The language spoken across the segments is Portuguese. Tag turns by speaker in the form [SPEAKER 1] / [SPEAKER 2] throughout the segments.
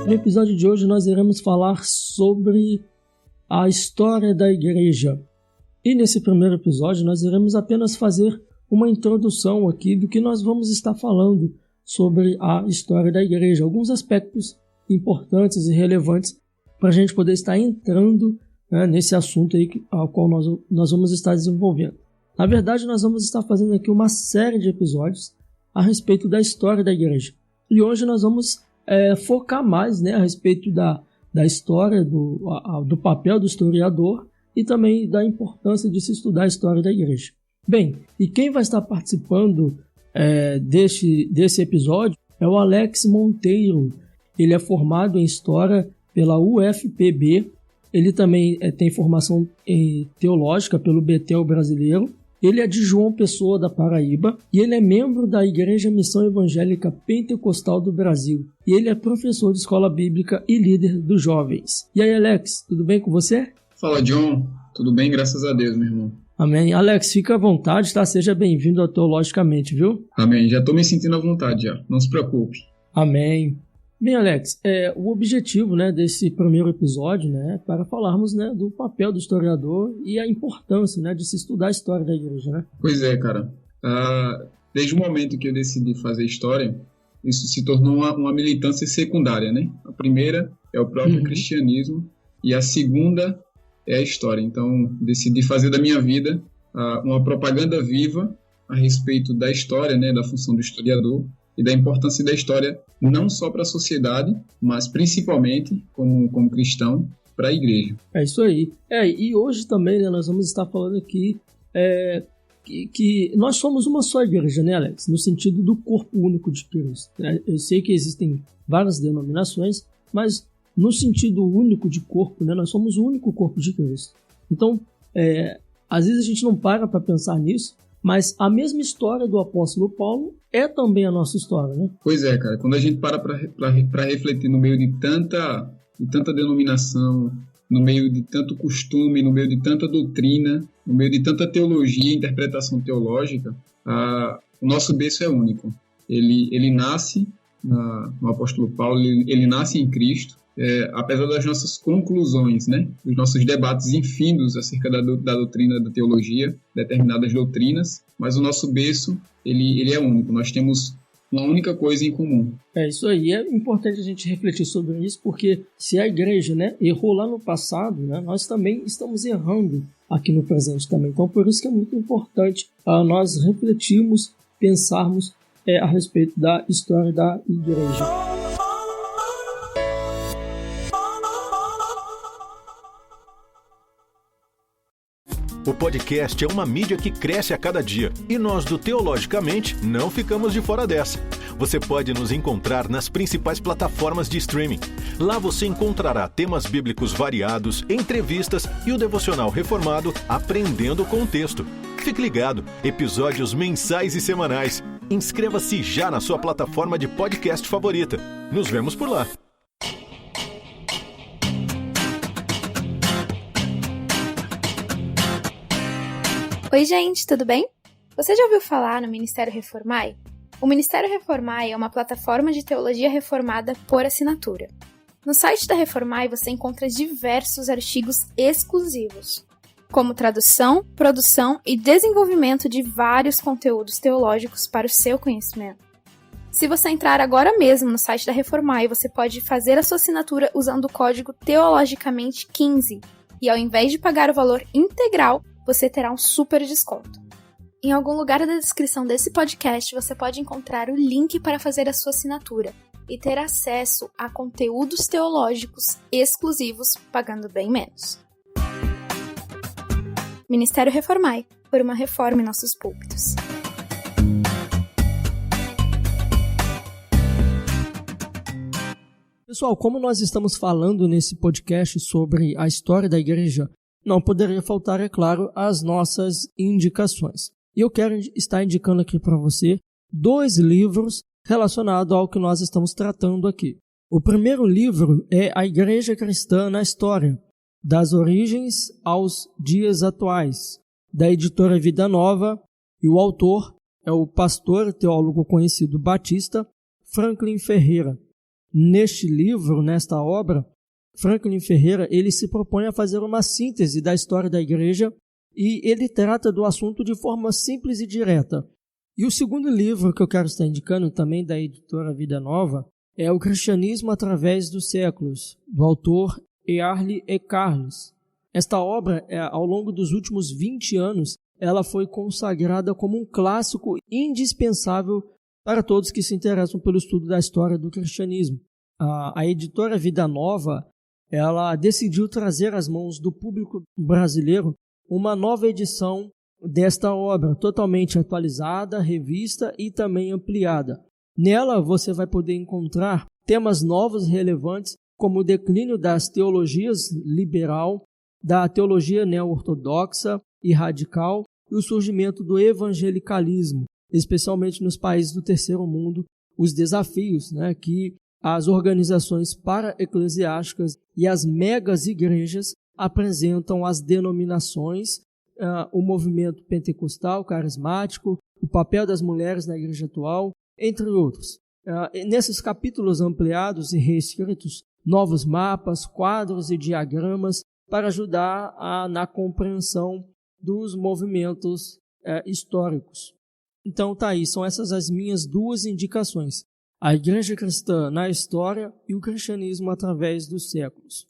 [SPEAKER 1] No episódio de hoje nós iremos falar sobre a história da igreja. E nesse primeiro episódio nós iremos apenas fazer uma introdução aqui do que nós vamos estar falando sobre a história da igreja. Alguns aspectos importantes e relevantes para a gente poder estar entrando, né, nesse assunto aí ao qual nós vamos estar desenvolvendo. Na verdade, nós vamos estar fazendo aqui uma série de episódios a respeito da história da igreja. E hoje nós vamos focar mais, né, a respeito da história, do papel do historiador e também da importância de se estudar a história da igreja. Bem, e quem vai estar participando desse episódio é o Alex Monteiro. Ele é formado em História pela UFPB. Ele também tem formação teológica pelo Betel Brasileiro. Ele é de João Pessoa, da Paraíba, e ele é membro da Igreja Missão Evangélica Pentecostal do Brasil. E ele é professor de escola bíblica e líder dos jovens. E aí, Alex, tudo bem com você?
[SPEAKER 2] Fala, John. Tudo bem, graças a Deus, meu irmão.
[SPEAKER 1] Amém. Alex, fica à vontade, tá? Seja bem-vindo ao Teologicamente, viu?
[SPEAKER 2] Amém. Já estou me sentindo à vontade, já. Não se preocupe.
[SPEAKER 1] Amém. Bem, Alex, o objetivo, né, desse primeiro episódio, né, é para falarmos, né, do papel do historiador e a importância, né, de se estudar a história da igreja, né?
[SPEAKER 2] Pois é, cara. Desde o momento que eu decidi fazer história, isso se tornou uma militância secundária, né? A primeira é o próprio cristianismo e a segunda é a história. Então, decidi fazer da minha vida uma propaganda viva a respeito da história, né, da função do historiador e da importância da história não só para a sociedade, mas principalmente como cristão para a igreja.
[SPEAKER 1] É isso aí. E hoje também, né, nós vamos estar falando aqui que nós somos uma só igreja, né, Alex? No sentido do corpo único de Cristo. Eu sei que existem várias denominações, mas no sentido único de corpo, né, nós somos o único corpo de Cristo. Então, às vezes a gente não para pensar nisso, mas a mesma história do apóstolo Paulo é também a nossa história, né?
[SPEAKER 2] Pois é, cara. Quando a gente para refletir no meio de tanta denominação, no meio de tanto costume, no meio de tanta doutrina, no meio de tanta teologia e interpretação teológica, o nosso berço é único. Ele nasce no apóstolo Paulo, ele nasce em Cristo, apesar das nossas conclusões, né, dos nossos debates infindos acerca da doutrina da teologia, determinadas doutrinas, mas o nosso berço, ele é único. Nós temos uma única coisa em comum.
[SPEAKER 1] É isso aí. É importante a gente refletir sobre isso, porque se a igreja, né, errou lá no passado, né, nós também estamos errando aqui no presente também. Então, por isso que é muito importante nós refletirmos, pensarmos a respeito da história da igreja.
[SPEAKER 3] O podcast é uma mídia que cresce a cada dia e nós do Teologicamente não ficamos de fora dessa. Você pode nos encontrar nas principais plataformas de streaming. Lá você encontrará temas bíblicos variados, entrevistas e o devocional reformado Aprendendo com o Texto. Fique ligado, episódios mensais e semanais. Inscreva-se já na sua plataforma de podcast favorita. Nos vemos por lá.
[SPEAKER 4] Oi, gente, tudo bem? Você já ouviu falar no Ministério Reformai? O Ministério Reformai é uma plataforma de teologia reformada por assinatura. No site da Reformai você encontra diversos artigos exclusivos, como tradução, produção e desenvolvimento de vários conteúdos teológicos para o seu conhecimento. Se você entrar agora mesmo no site da Reformai, você pode fazer a sua assinatura usando o código Teologicamente15 e ao invés de pagar o valor integral, você terá um super desconto. Em algum lugar da descrição desse podcast, você pode encontrar o link para fazer a sua assinatura e ter acesso a conteúdos teológicos exclusivos, pagando bem menos. Ministério Reformai, por uma reforma em nossos púlpitos.
[SPEAKER 1] Pessoal, como nós estamos falando nesse podcast sobre a história da igreja, não poderia faltar, é claro, as nossas indicações. E eu quero estar indicando aqui para você 2 livros relacionados ao que nós estamos tratando aqui. O primeiro livro é A Igreja Cristã na História, das Origens aos Dias Atuais, da editora Vida Nova, e o autor é o pastor e teólogo conhecido batista Franklin Ferreira. neste livro, nesta obra, Franklin Ferreira, ele se propõe a fazer uma síntese da história da igreja e ele trata do assunto de forma simples e direta. E o segundo livro que eu quero estar indicando, também da editora Vida Nova, é O Cristianismo através dos Séculos, do autor Early E. Carles. Esta obra, ao longo dos últimos 20 anos, ela foi consagrada como um clássico indispensável para todos que se interessam pelo estudo da história do cristianismo. A editora Vida Nova, ela decidiu trazer às mãos do público brasileiro uma nova edição desta obra, totalmente atualizada, revista e também ampliada. Nela você vai poder encontrar temas novos e relevantes, como o declínio das teologias liberal, da teologia neo-ortodoxa e radical e o surgimento do evangelicalismo, especialmente nos países do terceiro mundo, os desafios que as organizações para-eclesiásticas e as megas igrejas apresentam às denominações, o movimento pentecostal, carismático, o papel das mulheres na igreja atual, entre outros. Nesses capítulos ampliados e reescritos, novos mapas, quadros e diagramas para ajudar na compreensão dos movimentos históricos. Então tá aí, são essas as minhas duas indicações: a Igreja Cristã na História e o Cristianismo através dos Séculos.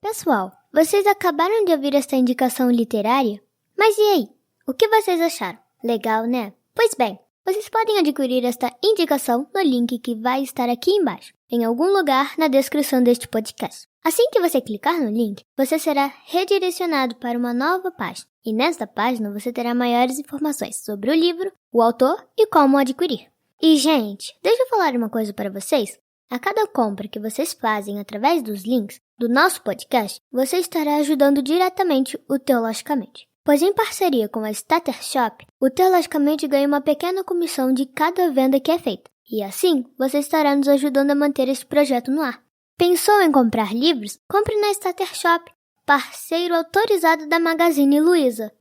[SPEAKER 5] Pessoal, vocês acabaram de ouvir esta indicação literária? Mas e aí? O que vocês acharam? Legal, né? Pois bem, vocês podem adquirir esta indicação no link que vai estar aqui embaixo, em algum lugar na descrição deste podcast. Assim que você clicar no link, você será redirecionado para uma nova página. E nesta página você terá maiores informações sobre o livro, o autor e como adquirir. E, gente, deixa eu falar uma coisa para vocês. A cada compra que vocês fazem através dos links do nosso podcast, você estará ajudando diretamente o Teologicamente. Pois em parceria com a Starter Shop, o Teologicamente ganha uma pequena comissão de cada venda que é feita. E assim, você estará nos ajudando a manter este projeto no ar. Pensou em comprar livros? Compre na Starter Shop, parceiro autorizado da Magazine Luiza.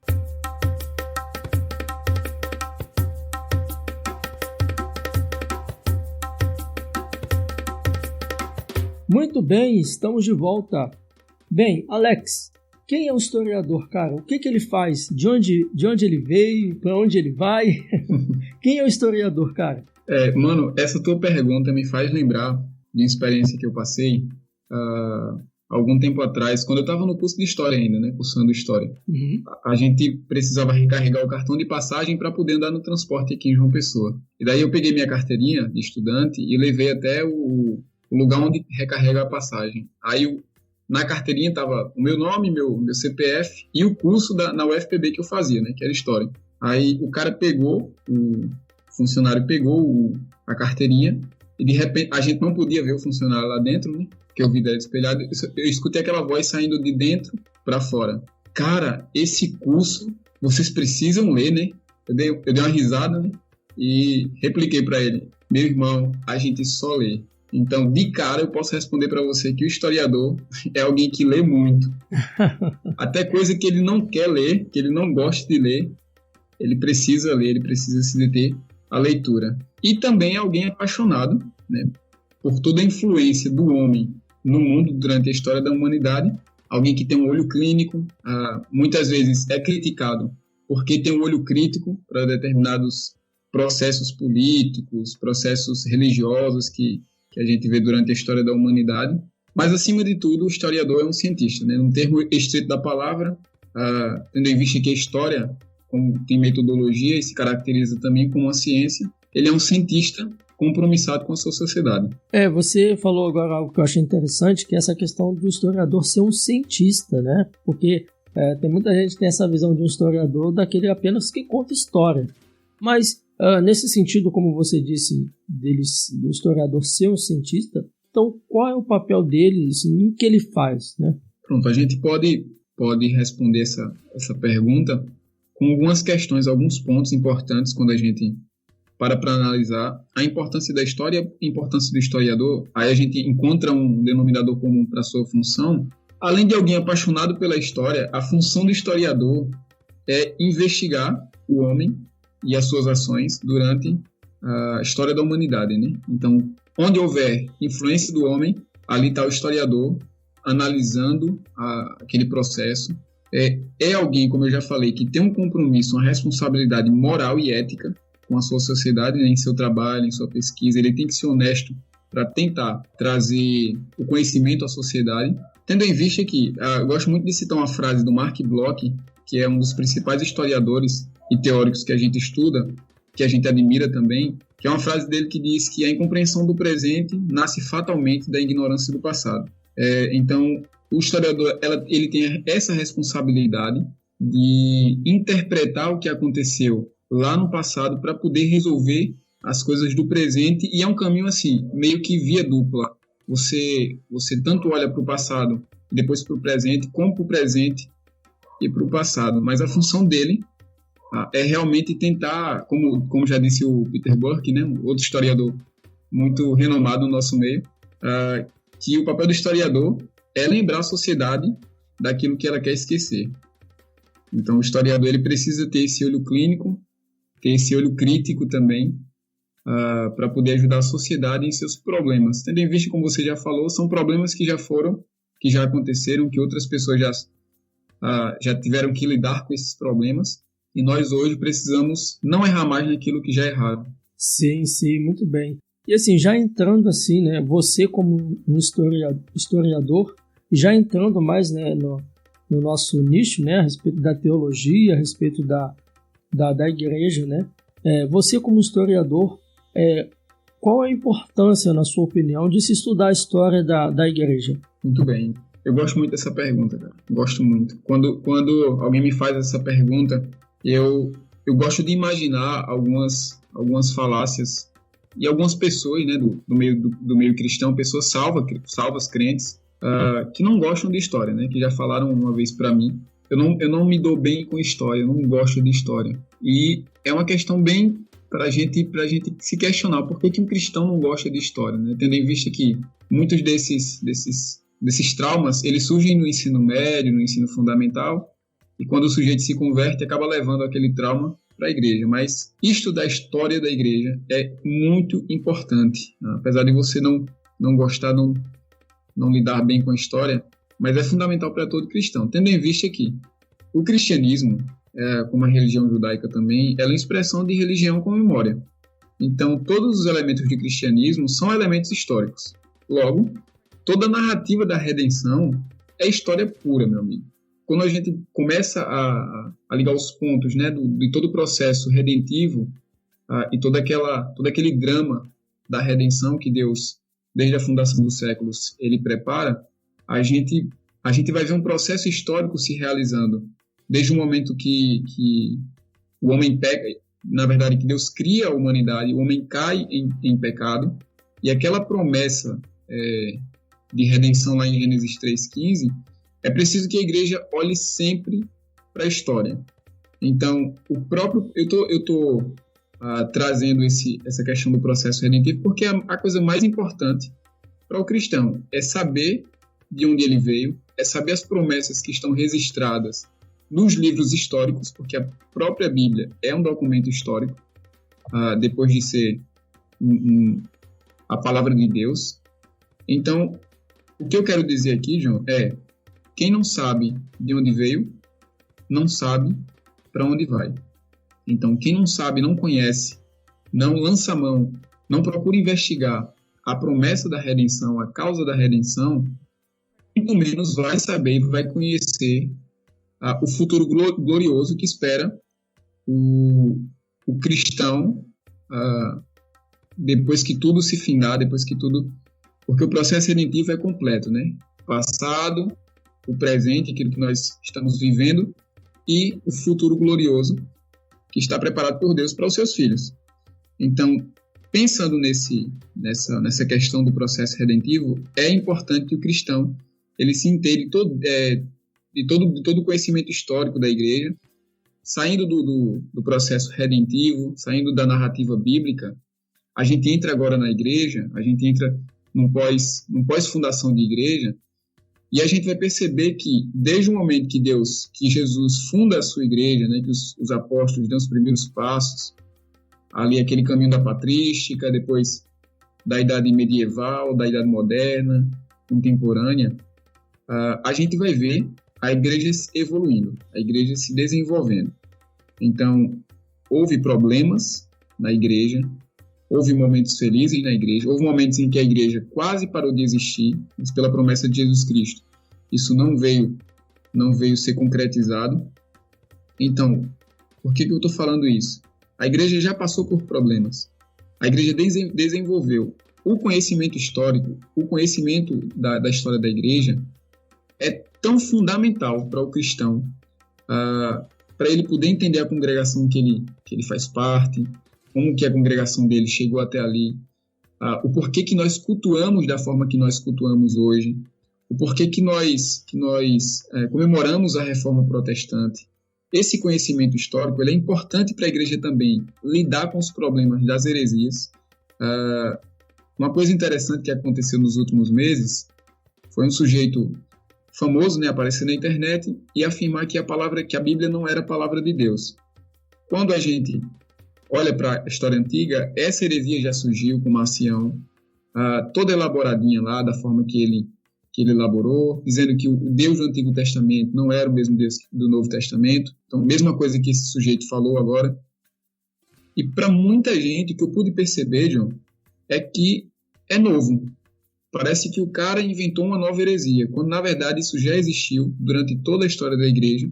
[SPEAKER 1] Muito bem, estamos de volta. Bem, Alex, quem é o historiador, cara? O que ele faz? De onde ele veio? Para onde ele vai? Quem é o historiador, cara?
[SPEAKER 2] Mano, essa tua pergunta me faz lembrar de uma experiência que eu passei algum tempo atrás, quando eu estava no curso de História ainda, né? Cursando História.
[SPEAKER 1] Uhum.
[SPEAKER 2] A gente precisava recarregar o cartão de passagem para poder andar no transporte aqui em João Pessoa. E daí eu peguei minha carteirinha de estudante e levei até o lugar onde recarrega a passagem. Aí na carteirinha estava o meu nome, meu CPF e o curso na UFPB que eu fazia, né? Que era História. Aí o cara o funcionário pegou a carteirinha e de repente a gente não podia ver o funcionário lá dentro, né? Porque o vidro era espelhado. Eu escutei aquela voz saindo de dentro para fora. Cara, esse curso vocês precisam ler, né? Eu dei uma risada, né? E repliquei para ele: meu irmão, a gente só lê. Então, de cara, eu posso responder para você que o historiador é alguém que lê muito. Até coisa que ele não quer ler, que ele não gosta de ler, ele precisa ler, ele precisa se deter à leitura. E também é alguém apaixonado, né, por toda a influência do homem no mundo durante a história da humanidade. Alguém que tem um olho clínico, muitas vezes é criticado porque tem um olho crítico para determinados processos políticos, processos religiosos que a gente vê durante a história da humanidade. Mas, acima de tudo, o historiador é um cientista, né? No termo estrito da palavra, tendo em vista que a história, como tem metodologia e se caracteriza também como uma ciência, ele é um cientista compromissado com a sua sociedade.
[SPEAKER 1] Você falou agora algo que eu achei interessante, que é essa questão do historiador ser um cientista, né? Porque tem muita gente que tem essa visão de um historiador daquele apenas que conta história. Mas, nesse sentido, como você disse, do historiador ser um cientista, então qual é o papel dele e o que ele faz, né?
[SPEAKER 2] Pronto, a gente pode responder essa pergunta com algumas questões, alguns pontos importantes quando a gente para analisar a importância da história, a importância do historiador. Aí a gente encontra um denominador comum para a sua função. Além de alguém apaixonado pela história, a função do historiador é investigar o homem e as suas ações durante a história da humanidade, né? Então, onde houver influência do homem, ali está o historiador analisando aquele processo. É alguém, como eu já falei, que tem um compromisso, uma responsabilidade moral e ética com a sua sociedade, né, em seu trabalho, em sua pesquisa. Ele tem que ser honesto para tentar trazer o conhecimento à sociedade. Tendo em vista que, eu gosto muito de citar uma frase do Mark Bloch, que é um dos principais historiadores e teóricos que a gente estuda, que a gente admira também, que é uma frase dele que diz que a incompreensão do presente nasce fatalmente da ignorância do passado. Então, o historiador ele tem essa responsabilidade de interpretar o que aconteceu lá no passado para poder resolver as coisas do presente, e é um caminho assim, meio que via dupla. Você tanto olha para o passado e depois para o presente, como para o presente e para o passado. Mas a função dele é realmente tentar, como já disse o Peter Burke, né, outro historiador muito renomado no nosso meio, que o papel do historiador é lembrar a sociedade daquilo que ela quer esquecer. Então, o historiador ele precisa ter esse olho clínico, ter esse olho crítico também, para poder ajudar a sociedade em seus problemas. Tendo em vista, como você já falou, são problemas que já foram, que já aconteceram, que outras pessoas já tiveram que lidar com esses problemas, e nós hoje precisamos não errar mais naquilo que já erraram.
[SPEAKER 1] Sim, muito bem. E assim, já entrando assim, né, você como um historiador, já entrando mais, né, no nosso nicho, né, a respeito da teologia, a respeito da igreja, né, você como historiador, qual a importância, na sua opinião, de se estudar a história da igreja?
[SPEAKER 2] Muito bem. Eu gosto muito dessa pergunta, cara. Gosto muito. Quando alguém me faz essa pergunta, eu gosto de imaginar algumas falácias e algumas pessoas, né, do meio cristão, pessoas salvas crentes, que não gostam de história, né, que já falaram uma vez para mim, eu não me dou bem com história, eu não gosto de história. E é uma questão bem pra gente se questionar por que um cristão não gosta de história, né? Tendo em vista que muitos desses traumas, eles surgem no ensino médio, no ensino fundamental, e quando o sujeito se converte, acaba levando aquele trauma para a igreja. Mas estudar a história da igreja é muito importante, apesar de você não gostar, não lidar bem com a história, mas é fundamental para todo cristão, tendo em vista que o cristianismo, como a religião judaica também, ela é uma expressão de religião com memória. Então, todos os elementos de cristianismo são elementos históricos. Logo, toda a narrativa da redenção é história pura, meu amigo. Quando a gente começa a ligar os pontos, né, de todo o processo redentivo e todo aquele drama da redenção que Deus, desde a fundação dos séculos, ele prepara, a gente vai ver um processo histórico se realizando desde o momento que o homem peca, na verdade, que Deus cria a humanidade, o homem cai em pecado, e aquela promessa de redenção lá em Gênesis 3,15, é preciso que a igreja olhe sempre para a história. Então, eu estou trazendo essa questão do processo redentivo porque a coisa mais importante para o cristão é saber de onde ele veio, é saber as promessas que estão registradas nos livros históricos, porque a própria Bíblia é um documento histórico, depois de ser a palavra de Deus. Então, o que eu quero dizer aqui, João, quem não sabe de onde veio, não sabe para onde vai. Então, quem não sabe, não conhece, não lança a mão, não procura investigar a promessa da redenção, a causa da redenção, muito menos vai saber, vai conhecer o futuro glorioso que espera o cristão depois que tudo se findar, porque o processo redentivo é completo, né? Passado, o presente, aquilo que nós estamos vivendo, e o futuro glorioso que está preparado por Deus para os seus filhos. Então, pensando nessa questão do processo redentivo, é importante que o cristão ele se inteire de todo o conhecimento histórico da igreja, saindo do processo redentivo, saindo da narrativa bíblica. A gente entra agora na igreja, a gente entra num pós-fundação de igreja, e a gente vai perceber que, desde o momento que Jesus funda a sua igreja, né, que os apóstolos dão os primeiros passos, ali aquele caminho da patrística, depois da idade medieval, da idade moderna, contemporânea, a gente vai ver a igreja evoluindo, a igreja se desenvolvendo. Então, houve problemas na igreja, houve momentos felizes na igreja, houve momentos em que a igreja quase parou de existir, mas pela promessa de Jesus Cristo, isso não veio ser concretizado. Então, por que eu estou falando isso? A igreja já passou por problemas. A igreja desenvolveu o conhecimento histórico, o conhecimento da história da igreja é tão fundamental para o cristão, para ele poder entender a congregação que ele faz parte, como que a congregação dele chegou até ali, o porquê que nós cultuamos da forma que nós cultuamos hoje, o porquê que nós comemoramos a Reforma Protestante. Esse conhecimento histórico ele é importante para a igreja também lidar com os problemas das heresias. Uma coisa interessante que aconteceu nos últimos meses foi um sujeito famoso, né, aparecer na internet e afirmar que a Bíblia não era a palavra de Deus. Quando a gente olha para a história antiga, essa heresia já surgiu com Marcião, toda elaboradinha lá, da forma que ele elaborou, dizendo que o Deus do Antigo Testamento não era o mesmo Deus do Novo Testamento. Então, mesma coisa que esse sujeito falou agora. E para muita gente, o que eu pude perceber, John, é que é novo. Parece que o cara inventou uma nova heresia, quando na verdade isso já existiu durante toda a história da igreja.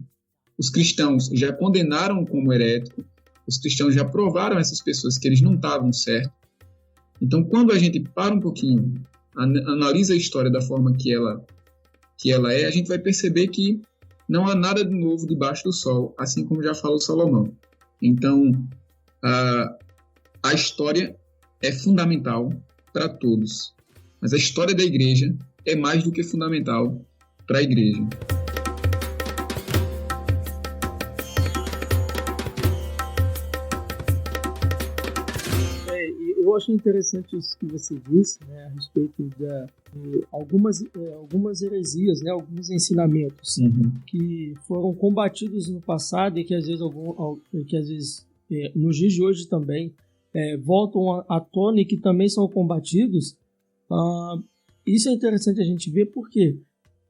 [SPEAKER 2] Os cristãos já condenaram como herético, os cristãos já provaram a essas pessoas que eles não estavam certos. Então, quando a gente para um pouquinho, analisa a história da forma que ela é, a gente vai perceber que não há nada de novo debaixo do sol, assim como já falou Salomão. Então, a história é fundamental para todos. Mas a história da igreja é mais do que fundamental para a igreja.
[SPEAKER 1] Eu acho interessante isso que você disse, né, a respeito de algumas heresias, né, alguns ensinamentos que foram combatidos no passado e que às vezes nos dias de hoje também voltam à tona e que também são combatidos. Isso é interessante a gente ver porque,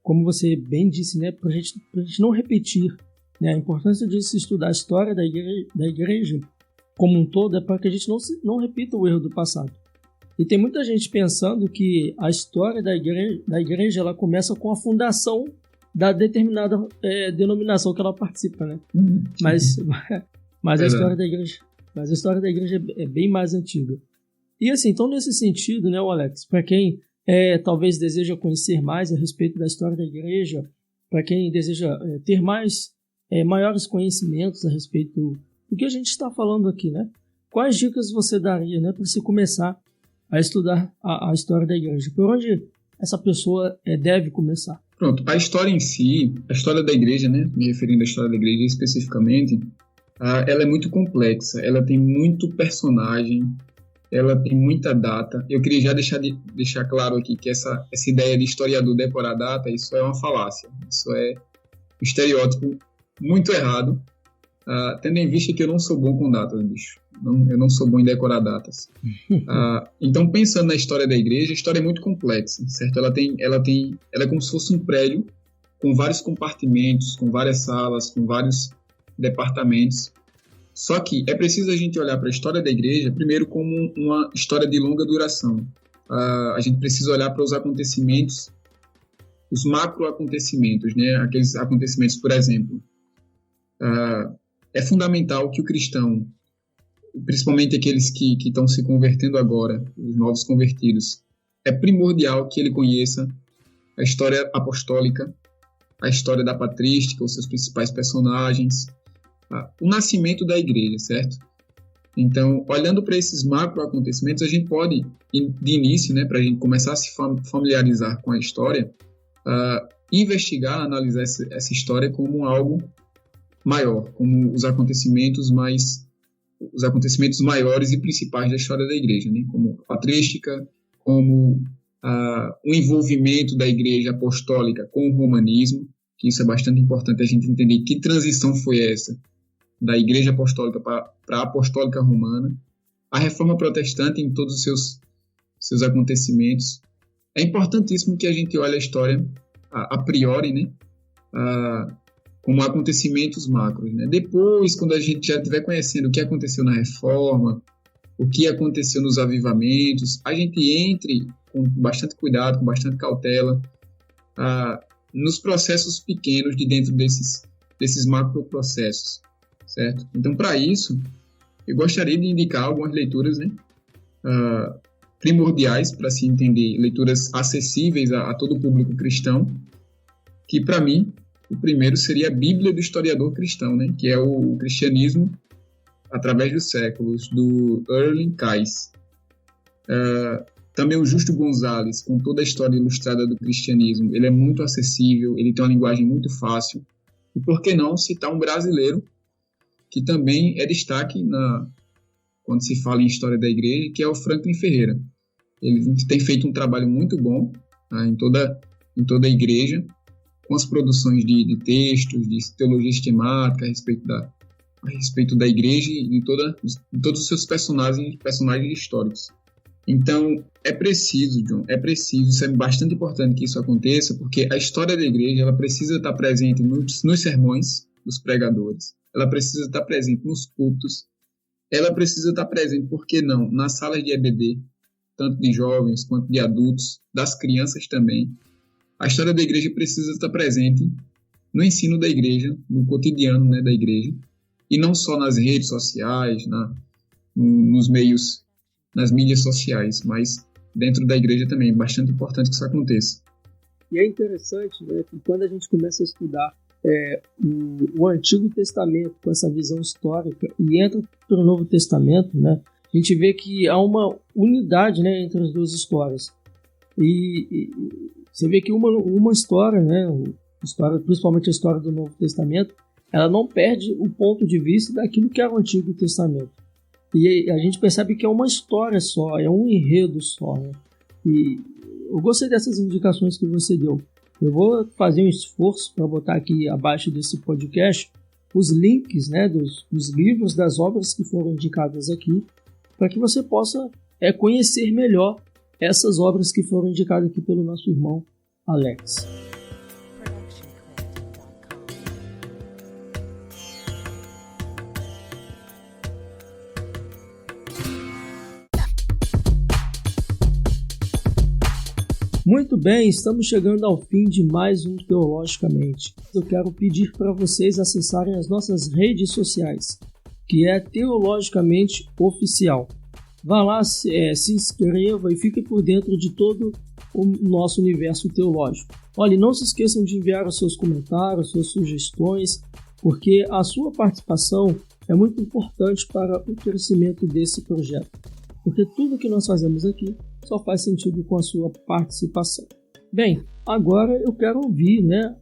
[SPEAKER 1] como você bem disse, né, para a gente não repetir, né, a importância de se estudar a história da igreja como um todo é para que a gente não repita o erro do passado. E tem muita gente pensando que a história da igreja ela começa com a fundação da determinada denominação que ela participa, né? Mas a história da igreja é bem mais antiga. E assim, então nesse sentido, né, Alex, para quem talvez deseja conhecer mais a respeito da história da igreja, para quem deseja ter maiores conhecimentos a respeito do que a gente está falando aqui, né? Quais dicas você daria, né, para se começar a estudar a história da igreja? Por onde essa pessoa deve começar?
[SPEAKER 2] Pronto, a história em si, a história da igreja, né, me referindo à história da igreja especificamente, ela é muito complexa, ela tem muito personagem, ela tem muita data. Eu queria já deixar claro aqui que essa ideia de historiador decorar data, isso é uma falácia, isso é um estereótipo muito errado, tendo em vista que eu não sou bom com datas, bicho. Eu não sou bom em decorar datas. Então, pensando na história da igreja, a história é muito complexa, certo? Ela é como se fosse um prédio com vários compartimentos, com várias salas, com vários departamentos. Só que é preciso a gente olhar para a história da igreja, primeiro, como uma história de longa duração. A gente precisa olhar para os acontecimentos, os macro-acontecimentos, né? Aqueles acontecimentos, por exemplo. É fundamental que o cristão, principalmente aqueles que estão se convertendo agora, os novos convertidos, é primordial que ele conheça a história apostólica, a história da patrística, os seus principais personagens, o nascimento da igreja, certo? Então, olhando para esses macro-acontecimentos, a gente pode, de início, né, para a gente começar a se familiarizar com a história, investigar, analisar essa história como algo maior, como os acontecimentos maiores e principais da história da igreja, né? Como a patrística, como o envolvimento da igreja apostólica com o romanismo, que isso é bastante importante a gente entender que transição foi essa da igreja apostólica para a apostólica romana, a reforma protestante em todos os seus acontecimentos. É importantíssimo que a gente olhe a história a priori, né? Como acontecimentos macros, né? Depois, quando a gente já estiver conhecendo o que aconteceu na Reforma, o que aconteceu nos avivamentos, a gente entre com bastante cuidado, com bastante cautela, nos processos pequenos de dentro desses macroprocessos, certo? Então, para isso, eu gostaria de indicar algumas leituras, né? Primordiais para se entender, leituras acessíveis a todo o público cristão, que, para mim, o primeiro seria a Bíblia do Historiador Cristão, né? Que é o Cristianismo através dos séculos, do Erling Kais. Também o Justo Gonzalez, com toda a história ilustrada do cristianismo. Ele é muito acessível, ele tem uma linguagem muito fácil. E por que não citar um brasileiro, que também é destaque quando se fala em história da igreja, que é o Franklin Ferreira. Ele tem feito um trabalho muito bom, tá, em toda a igreja, com as produções de textos, de teologia sistemática a respeito da igreja e de todos os seus personagens históricos. Então, é preciso, John, isso é bastante importante que isso aconteça, porque a história da igreja ela precisa estar presente nos sermões dos pregadores, ela precisa estar presente nos cultos, ela precisa estar presente, por que não, nas salas de EBD, tanto de jovens quanto de adultos, das crianças também. A história da igreja precisa estar presente no ensino da igreja, no cotidiano, né, da igreja, e não só nas redes sociais, nos meios, nas mídias sociais, mas dentro da igreja também. É bastante importante que isso aconteça.
[SPEAKER 1] E é interessante, né, que quando a gente começa a estudar o Antigo Testamento com essa visão histórica e entra para o Novo Testamento, né, a gente vê que há uma unidade, né, entre as duas histórias. E você vê que uma história, né, principalmente a história do Novo Testamento, ela não perde o ponto de vista daquilo que era o Antigo Testamento. E a gente percebe que é uma história só, é um enredo só, né? E eu gostei dessas indicações que você deu. Eu vou fazer um esforço para botar aqui abaixo desse podcast os links, né, dos livros, das obras que foram indicadas aqui, para que você possa conhecer melhor essas obras que foram indicadas aqui pelo nosso irmão Alex. Muito bem, estamos chegando ao fim de mais um Teologicamente. Eu quero pedir para vocês acessarem as nossas redes sociais, que é Teologicamente Oficial. Vá lá, se inscreva e fique por dentro de todo o nosso universo teológico. Olha, não se esqueçam de enviar os seus comentários, suas sugestões, porque a sua participação é muito importante para o crescimento desse projeto. Porque tudo que nós fazemos aqui só faz sentido com a sua participação. Bem, agora eu quero ouvir, né,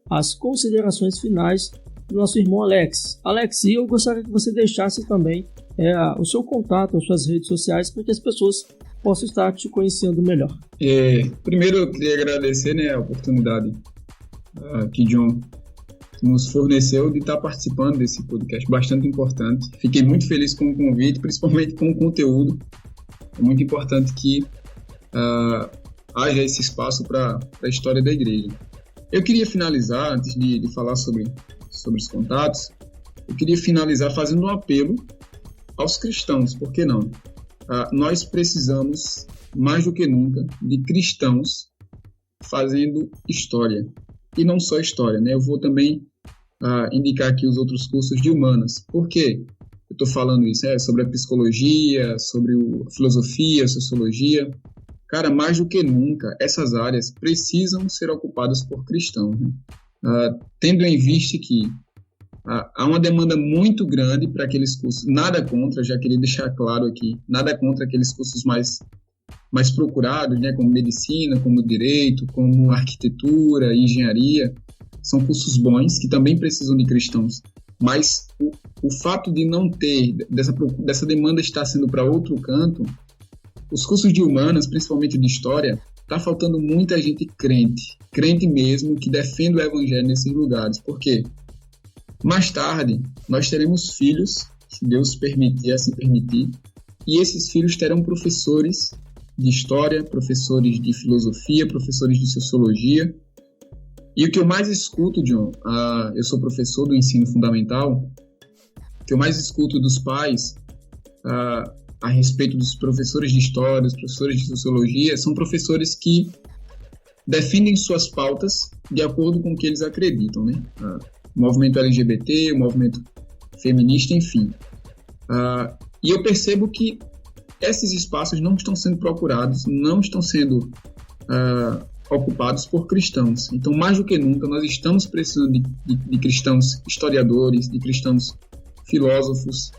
[SPEAKER 1] as considerações finais do nosso irmão Alex. Alex, eu gostaria que você deixasse também o seu contato, as suas redes sociais, para que as pessoas possam estar te conhecendo melhor.
[SPEAKER 2] Primeiro eu queria agradecer, né, a oportunidade que John nos forneceu de estar participando desse podcast bastante importante. Fiquei muito feliz com o convite, principalmente com o conteúdo. É muito importante que haja esse espaço para a história da igreja. Eu queria finalizar, antes de falar sobre os contatos, eu queria finalizar fazendo um apelo aos cristãos, por que não? Nós precisamos, mais do que nunca, de cristãos fazendo história. E não só história, né? Eu vou também indicar aqui os outros cursos de humanas. Por quê? Eu estou falando isso, sobre a psicologia, sobre a filosofia, a sociologia. Cara, mais do que nunca, essas áreas precisam ser ocupadas por cristãos, né? Tendo em vista que há uma demanda muito grande para aqueles cursos, nada contra, já queria deixar claro aqui, nada contra aqueles cursos mais procurados, né, como medicina, como direito, como arquitetura, engenharia. São cursos bons que também precisam de cristãos, mas o fato de não ter, dessa demanda estar sendo para outro canto, os cursos de humanas, principalmente de história, está faltando muita gente crente mesmo, que defende o evangelho nesses lugares. Por quê? Mais tarde, nós teremos filhos, se Deus permitir, assim permitir, e esses filhos terão professores de história, professores de filosofia, professores de sociologia. E o que eu mais escuto, John, eu sou professor do ensino fundamental, o que eu mais escuto dos pais a respeito dos professores de história, dos professores de sociologia, são professores que defendem suas pautas de acordo com o que eles acreditam, né? O movimento LGBT, o movimento feminista, enfim. E eu percebo que esses espaços não estão sendo procurados, não estão sendo ocupados por cristãos. Então, mais do que nunca, nós estamos precisando de cristãos historiadores, de cristãos filósofos.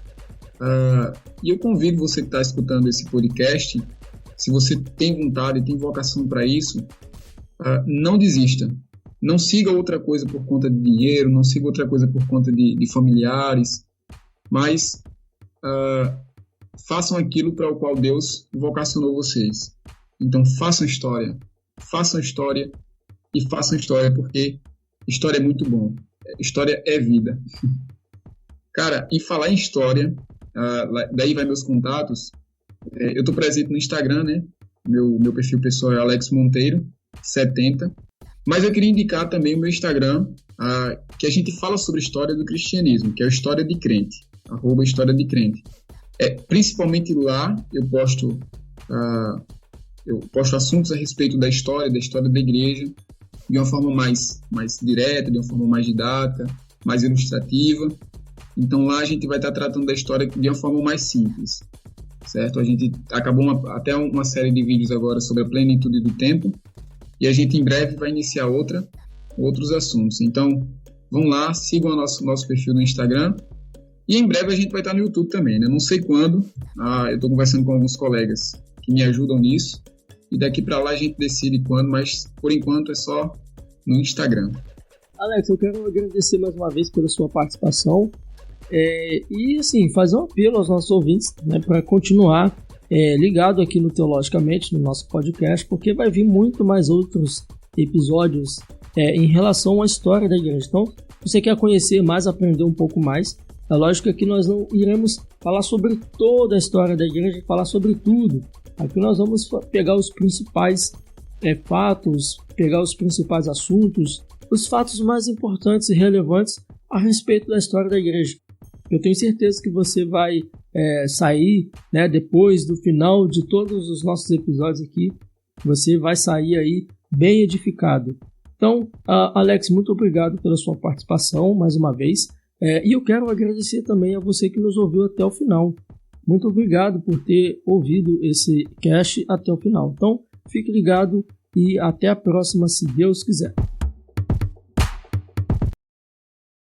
[SPEAKER 2] E eu convido você que está escutando esse podcast, se você tem vontade, tem vocação para isso, não desista. Não siga outra coisa por conta de dinheiro, não siga outra coisa por conta de familiares, mas façam aquilo para o qual Deus vocacionou vocês. Então, façam história e façam história, porque história é muito bom. História é vida. Cara, em falar em história, daí vai meus contatos. Eu estou presente no Instagram, né? Meu perfil pessoal é Alex Monteiro 70. Mas eu queria indicar também o meu Instagram, que a gente fala sobre história do cristianismo, que é o História de Crente, @História de Crente. Principalmente lá eu posto assuntos a respeito da história da igreja, de uma forma mais direta, de uma forma mais didática, mais ilustrativa. Então lá a gente vai estar tratando da história de uma forma mais simples, certo? A gente acabou até uma série de vídeos agora sobre a plenitude do tempo, e a gente em breve vai iniciar outros assuntos. Então, vão lá, sigam o nosso perfil no Instagram, e em breve a gente vai estar no YouTube também, né? Não sei quando, eu estou conversando com alguns colegas que me ajudam nisso, e daqui para lá a gente decide quando, mas por enquanto é só no Instagram.
[SPEAKER 1] Alex, eu quero agradecer mais uma vez pela sua participação, e assim, fazer um apelo aos nossos ouvintes, né, para continuar ligado aqui no Teologicamente, no nosso podcast, porque vai vir muito mais outros episódios em relação à história da igreja. Então, se você quer conhecer mais, aprender um pouco mais, é lógico que aqui nós não iremos falar sobre toda a história da igreja, falar sobre tudo. Aqui nós vamos pegar os principais fatos, pegar os principais assuntos, os fatos mais importantes e relevantes a respeito da história da igreja. Eu tenho certeza que você vai sair, né, depois do final de todos os nossos episódios aqui, você vai sair aí bem edificado. Então, Alex, muito obrigado pela sua participação mais uma vez. E eu quero agradecer também a você que nos ouviu até o final. Muito obrigado por ter ouvido esse cast até o final. Então, fique ligado e até a próxima, se Deus quiser.